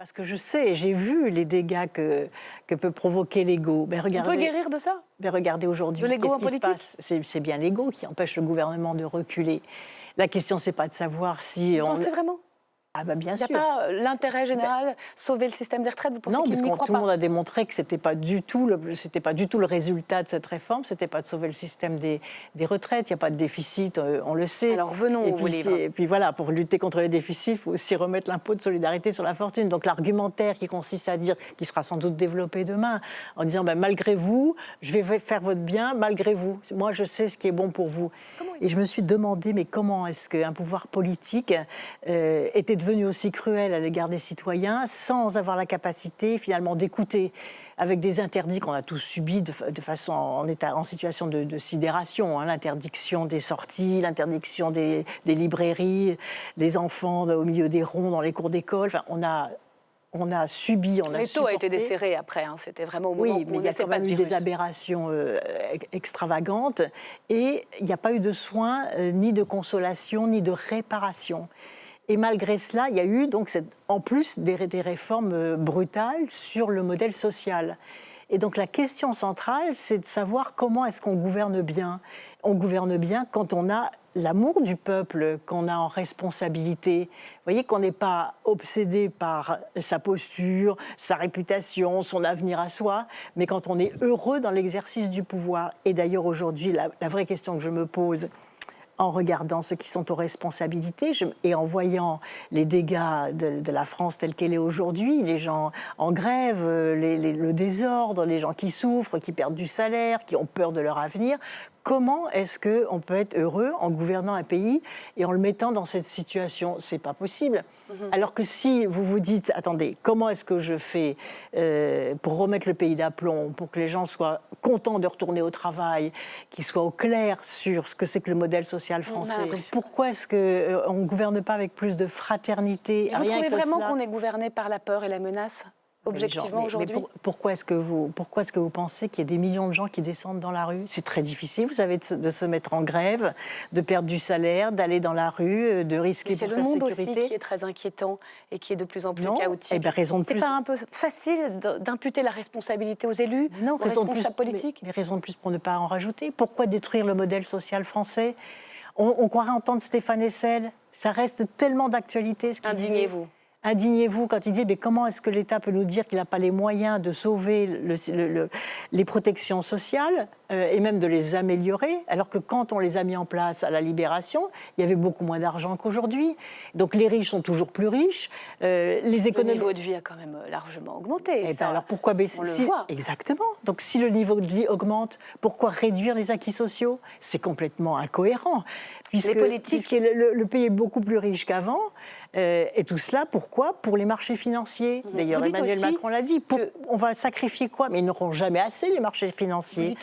Parce que je sais, j'ai vu les dégâts que peut provoquer l'ego. On peut guérir de ça? Regardez aujourd'hui, De l'ego en qu'est-ce qui se politique? passe? C'est bien l'ego qui empêche le gouvernement de reculer. La question, c'est pas de savoir si Vous pensez vraiment? Ah bah bien Il n'y a sûr. pas l'intérêt général, sauver le système des retraites, vous pensez Non, qu'il parce n'y que croit tout le monde pas? a démontré que c'était pas du tout le résultat de cette réforme, c'était pas de sauver le système des retraites. Il n'y a pas de déficit, on le sait. Alors venons et au puis, livre. Et puis voilà, pour lutter contre les déficits, il faut aussi remettre l'impôt de solidarité sur la fortune. Donc l'argumentaire qui consiste à dire, qui sera sans doute développé demain, en disant ben, malgré vous, je vais faire votre bien malgré vous. Moi, je sais ce qui est bon pour vous. Et je me suis demandé, mais comment est-ce qu'un pouvoir politique était devenu aussi cruel à l'égard des citoyens sans avoir la capacité finalement d'écouter, avec des interdits qu'on a tous subis de façon en situation de sidération, hein, l'interdiction des sorties, l'interdiction des librairies, les enfants au milieu des ronds dans les cours d'école. Enfin, on a subi, on a Les taux supporté. a été desserré après, hein. C'était vraiment au moment où on il y a quand même eu des aberrations extravagantes et il n'y a pas eu de soins, ni de consolation, ni de réparation. Et malgré cela, il y a eu donc en plus des réformes brutales sur le modèle social. Et donc la question centrale, c'est de savoir comment est-ce qu'on gouverne bien. On gouverne bien quand on a l'amour du peuple, qu'on a en responsabilité. Vous voyez qu'on n'est pas obsédé par sa posture, sa réputation, son avenir à soi, mais quand on est heureux dans l'exercice du pouvoir. Et d'ailleurs aujourd'hui, la vraie question que je me pose, en regardant ceux qui sont aux responsabilités et en voyant les dégâts de la France telle qu'elle est aujourd'hui, les gens en grève, le désordre, les gens qui souffrent, qui perdent du salaire, qui ont peur de leur avenir. Comment est-ce qu'on peut être heureux en gouvernant un pays et en le mettant dans cette situation? C'est pas possible. Alors que si vous vous dites, attendez, comment est-ce que je fais pour remettre le pays d'aplomb, pour que les gens soient contents de retourner au travail, qu'ils soient au clair sur ce que c'est que le modèle social français? Pourquoi est-ce qu'on ne gouverne pas avec plus de fraternité? Vous trouvez vraiment qu'on est gouverné par la peur et la menace? Objectivement aujourd'hui. Pourquoi est-ce que vous pensez qu'il y a des millions de gens qui descendent dans la rue? C'est très difficile, vous savez, de se mettre en grève, de perdre du salaire, d'aller dans la rue, de risquer pour sa sécurité. C'est le monde aussi qui est très inquiétant et qui est de plus en plus chaotique. C'est pas un peu facile d'imputer la responsabilité aux élus, aux responsables politiques? Mais raison de plus pour ne pas en rajouter. Pourquoi détruire le modèle social français? On croirait entendre Stéphane Hessel. Ça reste tellement d'actualité. Indignez-vous. Indignez-vous quand il dit mais comment est-ce que l'État peut nous dire qu'il n'a pas les moyens de sauver les protections sociales et même de les améliorer, alors que quand on les a mis en place à la Libération, il y avait beaucoup moins d'argent qu'aujourd'hui. Donc les riches sont toujours plus riches. Les économies... Le niveau de vie a quand même largement augmenté. Alors pourquoi baisser? On le voit. Exactement. Donc si le niveau de vie augmente, pourquoi réduire les acquis sociaux? C'est complètement incohérent. Les politiques... Puisque le pays est beaucoup plus riche qu'avant. Et tout cela, pourquoi? Pour les marchés financiers. D'ailleurs, Emmanuel Macron l'a dit. On va sacrifier quoi? Mais ils n'auront jamais assez, les marchés financiers.